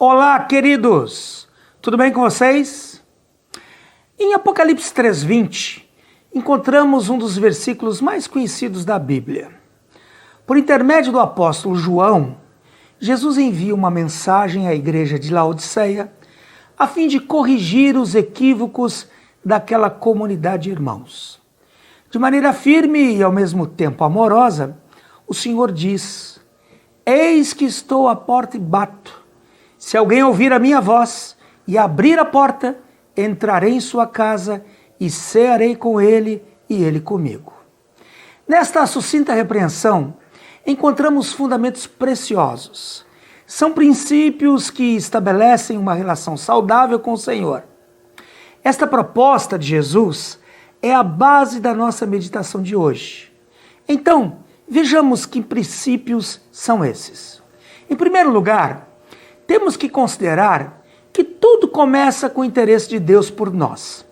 Olá, queridos! Tudo bem com vocês? Em Apocalipse 3:20, encontramos um dos versículos mais conhecidos da Bíblia. Por intermédio do apóstolo João, Jesus envia uma mensagem à igreja de Laodiceia, a fim de corrigir os equívocos daquela comunidade de irmãos. De maneira firme e ao mesmo tempo amorosa, o Senhor diz: Eis que estou à porta e bato. Se alguém ouvir a minha voz e abrir a porta, entrarei em sua casa e cearei com ele e ele comigo. Nesta sucinta repreensão, encontramos fundamentos preciosos. São princípios que estabelecem uma relação saudável com o Senhor. Esta proposta de Jesus é a base da nossa meditação de hoje. Então, vejamos que princípios são esses. Em primeiro lugar, temos que considerar que tudo começa com o interesse de Deus por nós.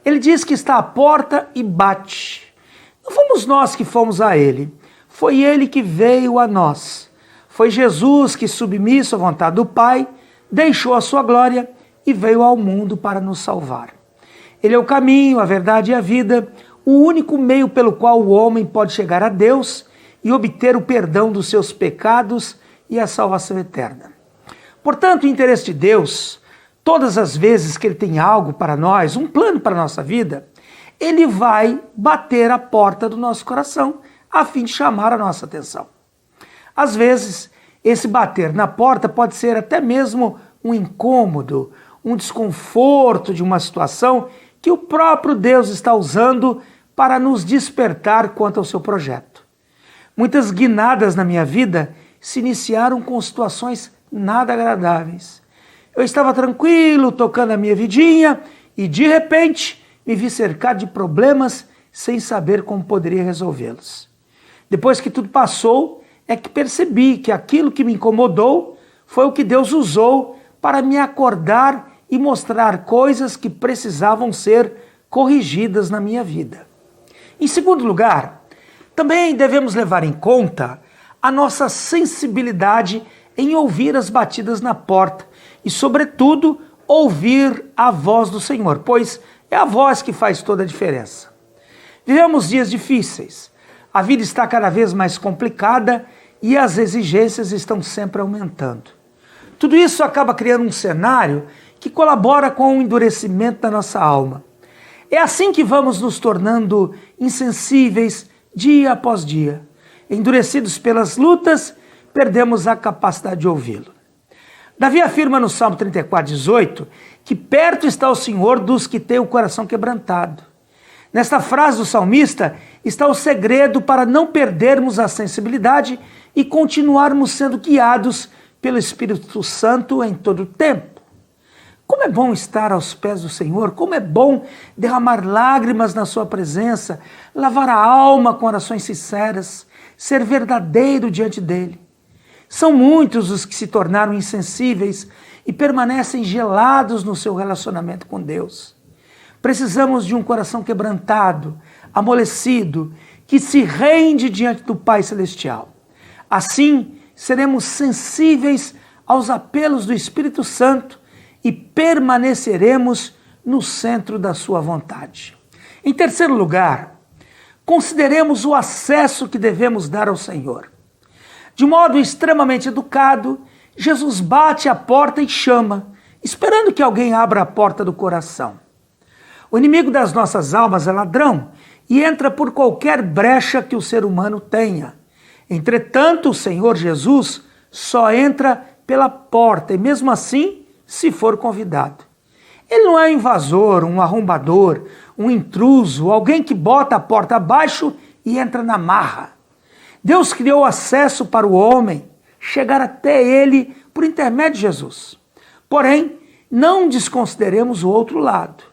Ele diz que está à porta e bate. Não fomos nós que fomos a Ele, foi Ele que veio a nós. Foi Jesus que, submisso à vontade do Pai, deixou a sua glória e veio ao mundo para nos salvar. Ele é o caminho, a verdade e a vida, o único meio pelo qual o homem pode chegar a Deus e obter o perdão dos seus pecados e a salvação eterna. Portanto, o interesse de Deus, todas as vezes que Ele tem algo para nós, um plano para a nossa vida, Ele vai bater a porta do nosso coração, a fim de chamar a nossa atenção. Às vezes, esse bater na porta pode ser até mesmo um incômodo, um desconforto de uma situação que o próprio Deus está usando para nos despertar quanto ao seu projeto. Muitas guinadas na minha vida se iniciaram com situações nada agradáveis. Eu estava tranquilo, tocando a minha vidinha, e de repente me vi cercado de problemas sem saber como poderia resolvê-los. Depois que tudo passou, é que percebi que aquilo que me incomodou foi o que Deus usou para me acordar e mostrar coisas que precisavam ser corrigidas na minha vida. Em segundo lugar, também devemos levar em conta a nossa sensibilidade em ouvir as batidas na porta e, sobretudo, ouvir a voz do Senhor, pois é a voz que faz toda a diferença. Vivemos dias difíceis, a vida está cada vez mais complicada e as exigências estão sempre aumentando. Tudo isso acaba criando um cenário que colabora com o endurecimento da nossa alma. É assim que vamos nos tornando insensíveis dia após dia. Endurecidos pelas lutas, perdemos a capacidade de ouvi-lo. Davi afirma no Salmo 34:18 que perto está o Senhor dos que têm o coração quebrantado. Nesta frase do salmista está o segredo para não perdermos a sensibilidade e continuarmos sendo guiados pelo Espírito Santo em todo o tempo. Como é bom estar aos pés do Senhor, como é bom derramar lágrimas na sua presença, lavar a alma com orações sinceras, ser verdadeiro diante dele. São muitos os que se tornaram insensíveis e permanecem gelados no seu relacionamento com Deus. Precisamos de um coração quebrantado, amolecido, que se rende diante do Pai Celestial. Assim, seremos sensíveis aos apelos do Espírito Santo e permaneceremos no centro da sua vontade. Em terceiro lugar, consideremos o acesso que devemos dar ao Senhor. De modo extremamente educado, Jesus bate a porta e chama, esperando que alguém abra a porta do coração. O inimigo das nossas almas é ladrão e entra por qualquer brecha que o ser humano tenha. Entretanto, o Senhor Jesus só entra pela porta e mesmo assim, se for convidado. Ele não é um invasor, um arrombador, um intruso, alguém que bota a porta abaixo e entra na marra. Deus criou acesso para o homem chegar até ele por intermédio de Jesus. Porém, não desconsideremos o outro lado.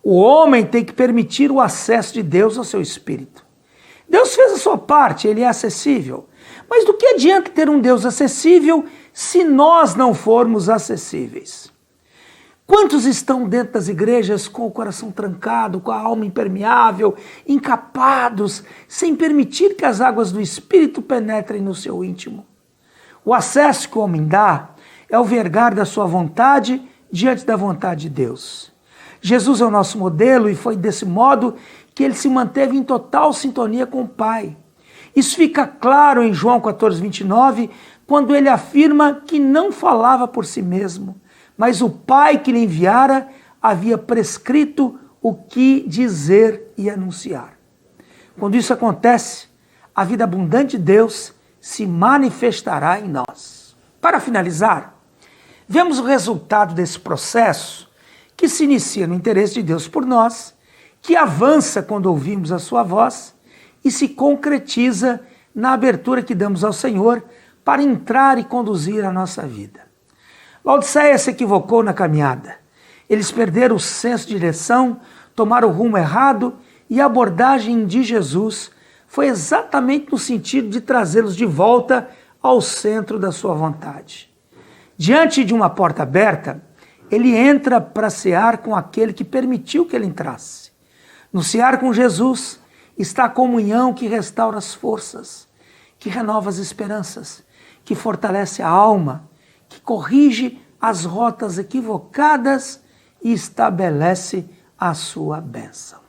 O homem tem que permitir o acesso de Deus ao seu espírito. Deus fez a sua parte, ele é acessível. Mas do que adianta ter um Deus acessível se nós não formos acessíveis? Quantos estão dentro das igrejas com o coração trancado, com a alma impermeável, encapados, sem permitir que as águas do Espírito penetrem no seu íntimo? O acesso que o homem dá é o vergar da sua vontade diante da vontade de Deus. Jesus é o nosso modelo e foi desse modo que ele se manteve em total sintonia com o Pai. Isso fica claro em João 14, 29, quando ele afirma que não falava por si mesmo, mas o Pai que lhe enviara havia prescrito o que dizer e anunciar. Quando isso acontece, a vida abundante de Deus se manifestará em nós. Para finalizar, vemos o resultado desse processo que se inicia no interesse de Deus por nós, que avança quando ouvimos a sua voz e se concretiza na abertura que damos ao Senhor para entrar e conduzir a nossa vida. Laodiceia se equivocou na caminhada. Eles perderam o senso de direção, tomaram o rumo errado e a abordagem de Jesus foi exatamente no sentido de trazê-los de volta ao centro da sua vontade. Diante de uma porta aberta, ele entra para cear com aquele que permitiu que ele entrasse. No cear com Jesus está a comunhão que restaura as forças, que renova as esperanças, que fortalece a alma, que corrige as rotas equivocadas e estabelece a sua bênção.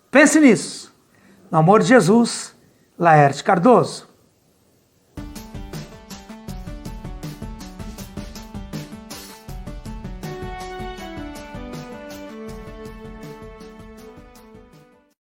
Pense nisso. No amor de Jesus, Laerte Cardoso.